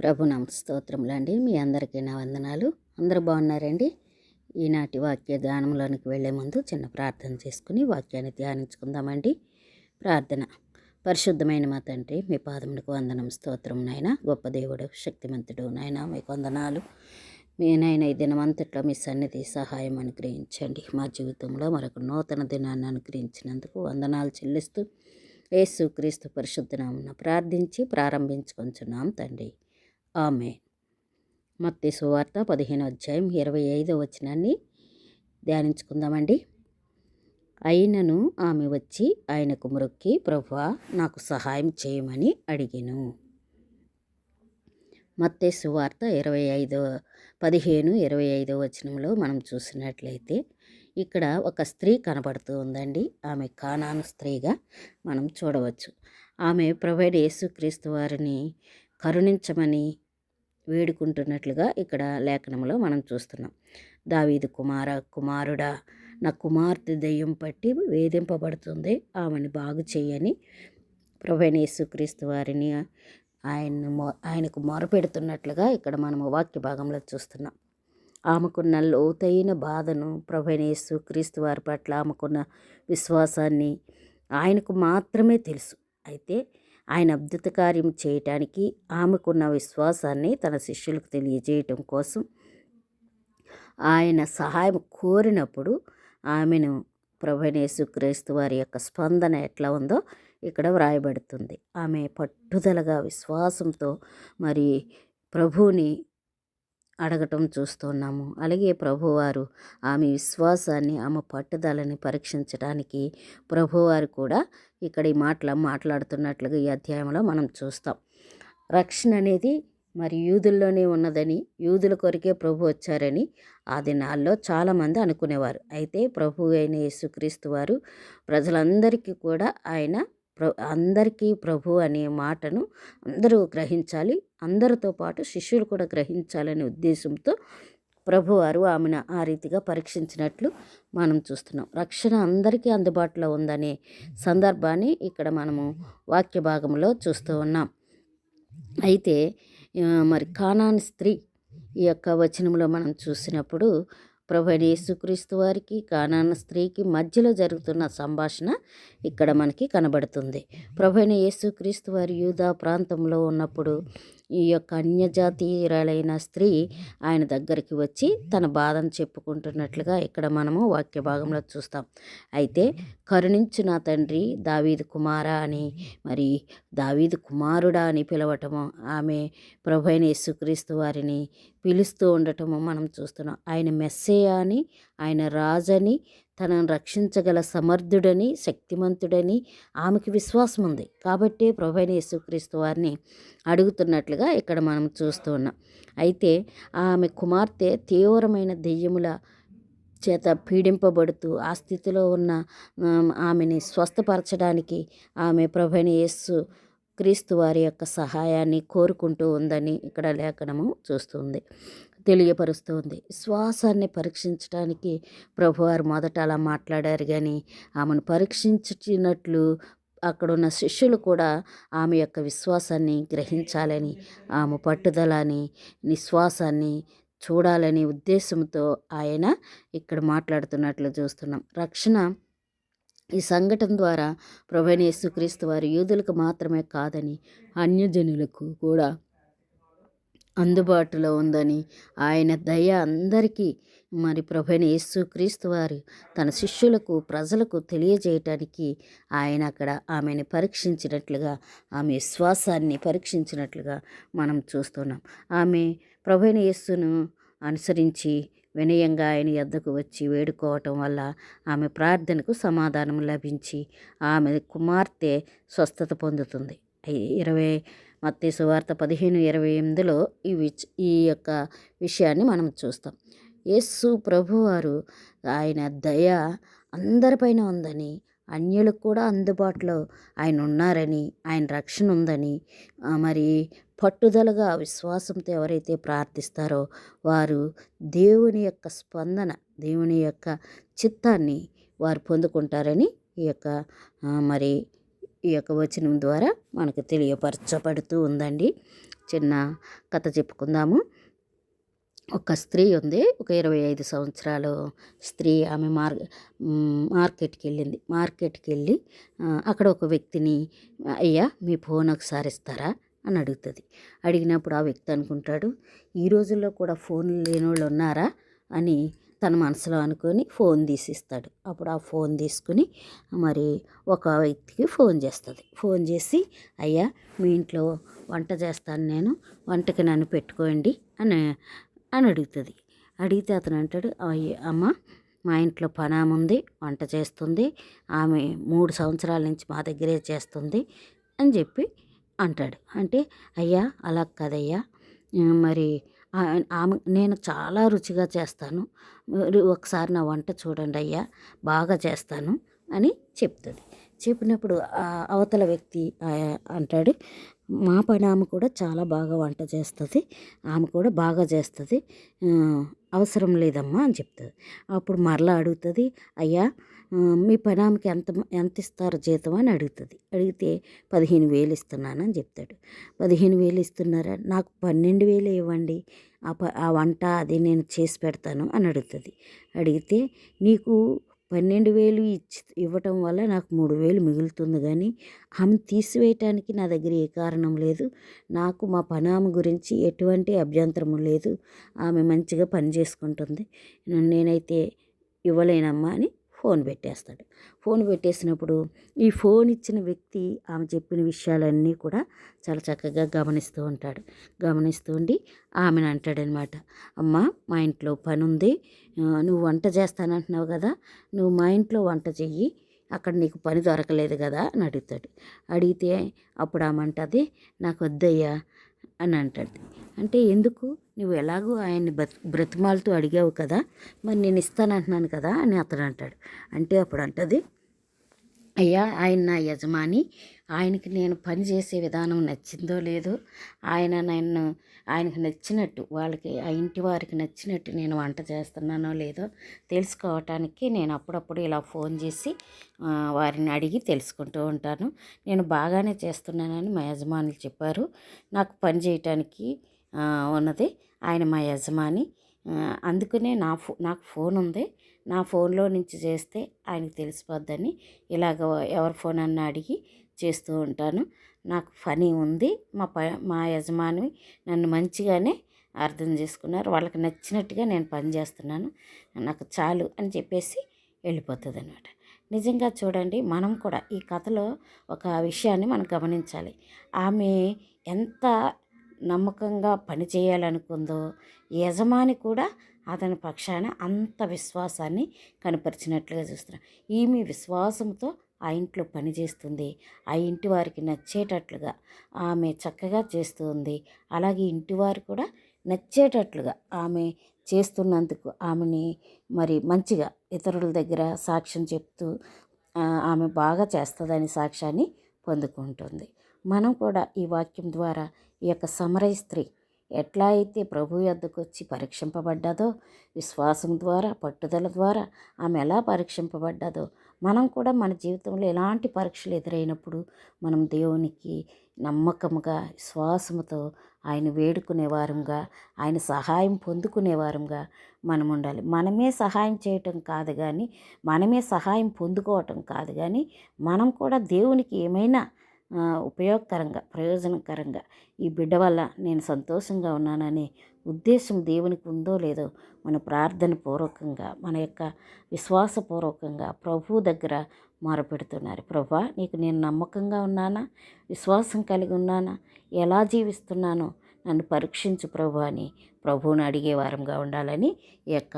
ప్రభునామ స్తోత్రములండి. మీ అందరికీ నా వందనాలు. అందరూ బాగున్నారండి? ఈనాటి వాక్య ధ్యానంలోనికి వెళ్లే ముందు చిన్న ప్రార్థన చేసుకుని వాక్యాన్ని ధ్యానించుకుందామండి. ప్రార్థన. పరిశుద్ధమైన మా తండ్రి, మీ పాదములకు వందనం, స్తోత్రం నాయన. గొప్ప దేవుడు, శక్తిమంతుడు నాయన, మీకు వందనాలు. మీ నాయన ఈ దినమంతట్లో మీ సన్నిధి సహాయం అనుగ్రహించండి. మా జీవితంలో మరొక నూతన దినాన్ని అనుగ్రహించినందుకు వందనాలు చెల్లిస్తూ యేసు క్రీస్తు పరిశుద్ధ నామమున ప్రార్థించి ప్రారంభించుకొంచున్నాం తండ్రి. ఆమేన్. మత్తయి సువార్త 15వ అధ్యాయం 25వ వచనాన్ని ధ్యానించుకుందామండి. అయినను ఆమె వచ్చి ఆయనకు మొక్కి, ప్రభువా, నాకు సహాయం చేయమని అడిగెను. మత్తయి సువార్త 15-25వ వచనంలో మనం చూసినట్లయితే ఇక్కడ ఒక స్త్రీ కనబడుతూ ఉందండి. ఆమె కానాను స్త్రీగా మనం చూడవచ్చు. ఆమె ప్రభువైన యేసుక్రీస్తు వారిని కరుణించమని వేడుకుంటున్నట్లుగా ఇక్కడ లేఖనంలో మనం చూస్తున్నాం. దావీదు కుమారుడా, నా కుమార్తె దెయ్యం పట్టి వేధింపబడుతుంది, ఆమెను బాగు చేయని ప్రభువైన యేసుక్రీస్తు వారిని ఆయనకు మొరపెడుతున్నట్లుగా ఇక్కడ మనము వాక్య భాగంలో చూస్తున్నాం. ఆమెకున్న లోతైన బాధను, ప్రభువైన యేసుక్రీస్తు వారి పట్ల ఆమెకున్న విశ్వాసాన్ని ఆయనకు మాత్రమే తెలుసు. అయితే ఆయన అద్భుత కార్యం చేయటానికి ఆమెకున్న విశ్వాసాన్ని తన శిష్యులకు తెలియజేయటం కోసం ఆయన సహాయం కోరినప్పుడు ఆమెను ప్రభువైన యేసుక్రీస్తు వారి యొక్క స్పందన ఎట్లా ఉందో ఇక్కడ వ్రాయబడుతుంది. ఆమె పట్టుదలగా విశ్వాసంతో మరి ప్రభువుని అడగటం చూస్తున్నాము. అలాగే ప్రభువారు ఆమె విశ్వాసాన్ని, ఆమె పట్టుదలని పరీక్షించడానికి ప్రభువారు కూడా ఇక్కడ ఈ మాట్లాడుతున్నట్లుగా ఈ అధ్యాయంలో మనం చూస్తాం. రక్షణ అనేది మరి యూదుల్లోనే ఉన్నదని, యూదుల కొరికే ప్రభు వచ్చారని ఆ దినాల్లో చాలామంది అనుకునేవారు. అయితే ప్రభు అయిన యేసుక్రీస్తు వారు ప్రజలందరికీ కూడా ఆయన అందరికీ ప్రభు అనే మాటను అందరూ గ్రహించాలి, అందరితో పాటు శిష్యులు కూడా గ్రహించాలనే ఉద్దేశంతో ప్రభువారు ఆమెను ఆ రీతిగా పరీక్షించినట్లు మనం చూస్తున్నాం. రక్షణ అందరికీ అందుబాటులో ఉందనే సందర్భాన్ని ఇక్కడ మనము వాక్య భాగంలో చూస్తూ ఉన్నాం. అయితే మరి కానాను స్త్రీ ఈ యొక్క వచనంలో మనం చూసినప్పుడు ప్రభువైన యేసుక్రీస్తు వారికి కానాను స్త్రీకి మధ్యలో జరుగుతున్న సంభాషణ ఇక్కడ మనకి కనబడుతుంది. ప్రభువైన యేసుక్రీస్తు వారి యూదా ప్రాంతంలో ఉన్నప్పుడు ఈ యొక్క అన్యజాతీయురాలైన స్త్రీ ఆయన దగ్గరికి వచ్చి తన బాధను చెప్పుకుంటున్నట్లుగా ఇక్కడ మనము వాక్య భాగంలో చూస్తాం. అయితే కరుణించు నా తండ్రి దావీదు కుమారా అని, మరి దావీదు కుమారుడా అని పిలవటము, ఆమె ప్రభువైన యేసుక్రీస్తు వారిని పిలుస్తూ ఉండటము మనం చూస్తున్నాం. ఆయన మెస్సయ్య అని, ఆయన రాజని, తనను రక్షించగల సమర్థుడని, శక్తిమంతుడని ఆమెకి విశ్వాసం ఉంది. కాబట్టి ప్రభువైన యేసుక్రీస్తు వారిని అడుగుతున్నట్లుగా ఇక్కడ మనం చూస్తూ ఉన్నాం. అయితే ఆమె కుమార్తె తీవ్రమైన దెయ్యముల చేత పీడింపబడుతూ ఆ స్థితిలో ఉన్న ఆమెని స్వస్థపరచడానికి ఆమె ప్రభువైన యేసు క్రీస్తు వారి యొక్క సహాయాన్ని కోరుకుంటూ ఉందని ఇక్కడ లేఖనము తెలియపరుస్తుంది. విశ్వాసాన్ని పరీక్షించడానికి ప్రభువారు మొదట అలా మాట్లాడారు, కానీ ఆమెను పరీక్షించినట్లు అక్కడున్న శిష్యులు కూడా ఆమె యొక్క విశ్వాసాన్ని గ్రహించాలని, ఆమె పట్టుదలని, విశ్వాసాన్ని చూడాలనే ఉద్దేశంతో ఆయన ఇక్కడ మాట్లాడుతున్నట్లు చూస్తున్నాం. రక్షణ ఈ సంఘటన ద్వారా ప్రభువైన యేసుక్రీస్తు వారి యూదులకు మాత్రమే కాదని అన్యజనులకు కూడా అందుబాటులో ఉందని, ఆయన దయ అందరికీ మరి ప్రభువైన యేసుక్రీస్తు వారు తన శిష్యులకు, ప్రజలకు తెలియజేయటానికి ఆయన అక్కడ ఆమెను పరీక్షించినట్లుగా, ఆమె విశ్వాసాన్ని పరీక్షించినట్లుగా మనం చూస్తున్నాం. ఆమె ప్రభువైన యేసును అనుసరించి వినయంగా ఆయన యొద్దకు వచ్చి వేడుకోవటం వల్ల ఆమె ప్రార్థనకు సమాధానం లభించి ఆమె కుమార్తె స్వస్థత పొందుతుంది. మత్తయి సువార్త 15:28లో ఈ యొక్క విషయాన్ని మనం చూస్తాం. యేసు ప్రభువారు ఆయన దయ అందరిపైన ఉందని, అన్యులకు కూడా అందుబాటులో ఆయన ఉన్నారని, ఆయన రక్షణ ఉందని, మరి పట్టుదలగా విశ్వాసంతో ఎవరైతే ప్రార్థిస్తారో వారు దేవుని యొక్క స్పందన, దేవుని యొక్క చిత్తాన్ని వారు పొందుకుంటారని ఈ యొక్క మరి ఈ యొక్క వచనం ద్వారా మనకు తెలియపరచబడుతూ ఉందండి. చిన్న కథ చెప్పుకుందాము. ఒక స్త్రీ ఉంది. ఒక 25 సంవత్సరాలు స్త్రీ. ఆమె మార్కెట్కి వెళ్ళింది. మార్కెట్కి వెళ్ళి అక్కడ ఒక వ్యక్తిని, అయ్యా మీ ఫోన్ ఒకసారి ఇస్తారా అని అడుగుతుంది. అడిగినప్పుడు ఆ వ్యక్తి అనుకుంటాడు, ఈ రోజుల్లో కూడా ఫోన్లు లేని వాళ్ళు ఉన్నారా అని తన మనసులో అనుకొని ఫోన్ తీసిస్తాడు. అప్పుడు ఆ ఫోన్ తీసుకుని మరి ఒక వ్యక్తికి ఫోన్ చేస్తుంది. ఫోన్ చేసి, అయ్యా మీ ఇంట్లో వంట చేస్తాను నేను, వంటకి నన్ను పెట్టుకోండి అని అని అడుగుతుంది. అడిగితే అతను అంటాడు, అమ్మ మా ఇంట్లో పనామె ఉంది, వంట చేస్తుంది, ఆమె 3 సంవత్సరాల నుంచి మా దగ్గరే చేస్తుంది అని చెప్పి అంటాడు. అంటే అయ్యా అలా కదయ్యా, మరి ఆమె నేను చాలా రుచిగా చేస్తాను, ఒకసారి నా వంట చూడండి అయ్యా, బాగా చేస్తాను అని చెప్తుంది. చెప్పినప్పుడు అవతల వ్యక్తి అంటాడు, మా పని ఆమె కూడా చాలా బాగా వంట చేస్తుంది, ఆమె కూడా బాగా చేస్తుంది, అవసరం లేదమ్మా అని చెప్తుంది. అప్పుడు మరలా అడుగుతుంది, అయ్యా మీ పని ఆమెకి ఎంత ఇస్తారు జీతం అని అడుగుతుంది. అడిగితే 15,000 ఇస్తున్నానని చెప్తాడు. 15,000 ఇస్తున్నారా, నాకు 12,000 ఇవ్వండి, ఆ వంట అది నేను చేసి పెడతాను అని అడుగుతుంది. అడిగితే నీకు 12,000 ఇవ్వటం వల్ల నాకు 3,000 మిగులుతుంది, కానీ ఆమె తీసివేయటానికి నా దగ్గర ఏ కారణం లేదు, నాకు మా పనామె గురించి ఎటువంటి అభ్యంతరము లేదు, ఆమె మంచిగా పని చేసుకుంటుంది, నేనైతే ఇవ్వలేనమ్మా అని ఫోన్ పెట్టేస్తాడు. ఫోన్ పెట్టేసినప్పుడు ఈ ఫోన్ ఇచ్చిన వ్యక్తి ఆమె చెప్పిన విషయాలన్నీ కూడా చాలా చక్కగా గమనిస్తూ ఉంటాడు. గమనిస్తూ ఉండి ఆమెను అంటాడనమాట, అమ్మ మా ఇంట్లో పని ఉంది, నువ్వు వంట చేస్తానంటున్నావు కదా, నువ్వు మా ఇంట్లో వంట చెయ్యి, అక్కడ నీకు పని దొరకలేదు కదా అని అడుగుతాడు. అడిగితే అప్పుడు ఆమె అంటది, నాకు వద్దయ్యా అని అంటాడు. అంటే ఎందుకు, నువ్వు ఎలాగో ఆయన్ని బ్రతిమాలతో అడిగావు కదా, మరి నేను ఇస్తానంటున్నాను కదా అని అతను అంటాడు. అంటే అప్పుడు అంటది, అయ్యా ఆయన నా యజమాని, ఆయనకి నేను పని చేసే విధానం నచ్చిందో లేదో, ఆయనకి నచ్చినట్టు, వాళ్ళకి ఆ ఇంటి వారికి నచ్చినట్టు నేను వంట చేస్తున్నానో లేదో తెలుసుకోవటానికి నేను అప్పుడప్పుడు ఇలా ఫోన్ చేసి వారిని అడిగి తెలుసుకుంటూ ఉంటాను. నేను బాగానే చేస్తున్నానని మా యజమానులు చెప్పారు. నాకు పని చేయటానికి ఉన్నది ఆయన మా యజమాని, అందుకనే నాకు ఫోన్ ఉంది, నా ఫోన్లో నుంచి చేస్తే ఆయనకు తెలిసిపోద్దని ఇలాగ ఎవరి ఫోన్ అన్నా అడిగి చేస్తూ ఉంటాను. నాకు పని ఉంది, మా యజమాని నన్ను మంచిగానే అర్థం చేసుకున్నారు, వాళ్ళకి నచ్చినట్టుగా నేను పని చేస్తున్నాను, నాకు చాలు అని చెప్పేసి వెళ్ళిపోతుంది అనమాట. నిజంగా చూడండి, మనం కూడా ఈ కథలో ఒక విషయాన్ని మనం గమనించాలి. ఆమె ఎంత నమ్మకంగా పని చేయాలనుకుందో, యజమాని కూడా అతని పక్షాన అంత విశ్వాసాన్ని కనపరిచినట్లుగా చూస్తున్నాం. ఈమె విశ్వాసంతో ఆ ఇంట్లో పని చేస్తుంది, ఆ ఇంటి వారికి నచ్చేటట్లుగా ఆమె చక్కగా చేస్తూ ఉంది. అలాగే ఇంటివారు కూడా నచ్చేటట్లుగా ఆమె చేస్తున్నందుకు ఆమెని మరి మంచిగా ఇతరుల దగ్గర సాక్ష్యం చెప్తూ ఆమె బాగా చేస్తుందని సాక్ష్యాన్ని పొందుకుంటుంది. మనం కూడా ఈ వాక్యం ద్వారా ఈ యొక్క సమరయ స్త్రీ ఎట్లా అయితే ప్రభు యొద్దకు వచ్చి పరీక్షింపబడ్డదో, విశ్వాసం ద్వారా పట్టుదల ద్వారా ఆమె ఎలా పరీక్షింపబడ్డదో, మనం కూడా మన జీవితంలో ఎలాంటి పరీక్షలు ఎదురైనప్పుడు మనం దేవునికి నమ్మకముగా విశ్వాసముతో ఆయన వేడుకునే వారంగా, ఆయన సహాయం పొందుకునే వారంగా మనం ఉండాలి. మనమే సహాయం చేయటం కాదు కానీ, మనమే సహాయం పొందుకోవటం కాదు కానీ, మనం కూడా దేవునికి ఏమైనా ఉపయోగకరంగా, ప్రయోజనకరంగా ఈ బిడ్డ వల్ల నేను సంతోషంగా ఉన్నాననే ఉద్దేశం దేవునికి ఉందో లేదో మన ప్రార్థన పూర్వకంగా, మన యొక్క విశ్వాసపూర్వకంగా ప్రభు దగ్గర మొరపెడుతున్నారు. ప్రభా, నీకు నేను నమ్మకంగా ఉన్నానా, విశ్వాసం కలిగి ఉన్నానా, ఎలా జీవిస్తున్నానో నన్ను పరీక్షించు ప్రభు అని ప్రభువుని అడిగే వారంగా ఉండాలని ఈ యొక్క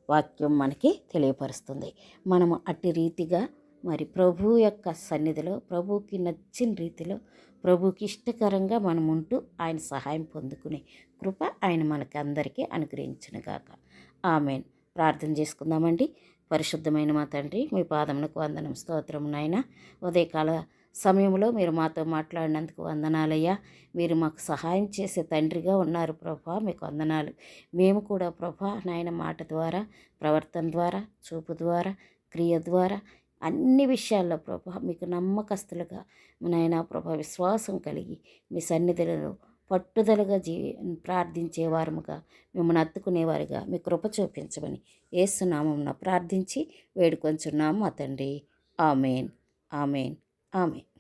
వాక్యం మనకి తెలియపరుస్తుంది. మనము అట్టి రీతిగా మరి ప్రభు యొక్క సన్నిధిలో, ప్రభువుకి నచ్చిన రీతిలో, ప్రభువుకి ఇష్టకరంగా మనం ఉంటూ ఆయన సహాయం పొందుకునే కృప ఆయన మనకి అందరికీ అనుగ్రహించునుగాక. ఆమేన్. ప్రార్థన చేసుకుందామండి. పరిశుద్ధమైన మా తండ్రి, మీ పాదములకు వందనం, స్తోత్రం నాయన. ఉదయకాల సమయంలో మీరు మాతో మాట్లాడినందుకు వందనాలయ్యా. మీరు మాకు సహాయం చేసే తండ్రిగా ఉన్నారు ప్రభా, మీకు వందనాలు. మేము కూడా ప్రభా నాయన మాట ద్వారా, ప్రవర్తన ద్వారా, చూపు ద్వారా, క్రియ ద్వారా అన్ని విషయాల్లో ప్రభా మీకు నమ్మకస్తులుగా నాయన ప్రభా విశ్వాసం కలిగి మీ సన్నిధిలో పట్టుదలగా ప్రార్థించేవారముగా, మిమ్మల్ని హత్తుకునేవారుగా మీ కృప చూపించమని యేసు నామమున ప్రార్థించి వేడుకొంచున్నాము మా తండ్రి. ఆమేన్. ఆమేన్. ఆమేన్.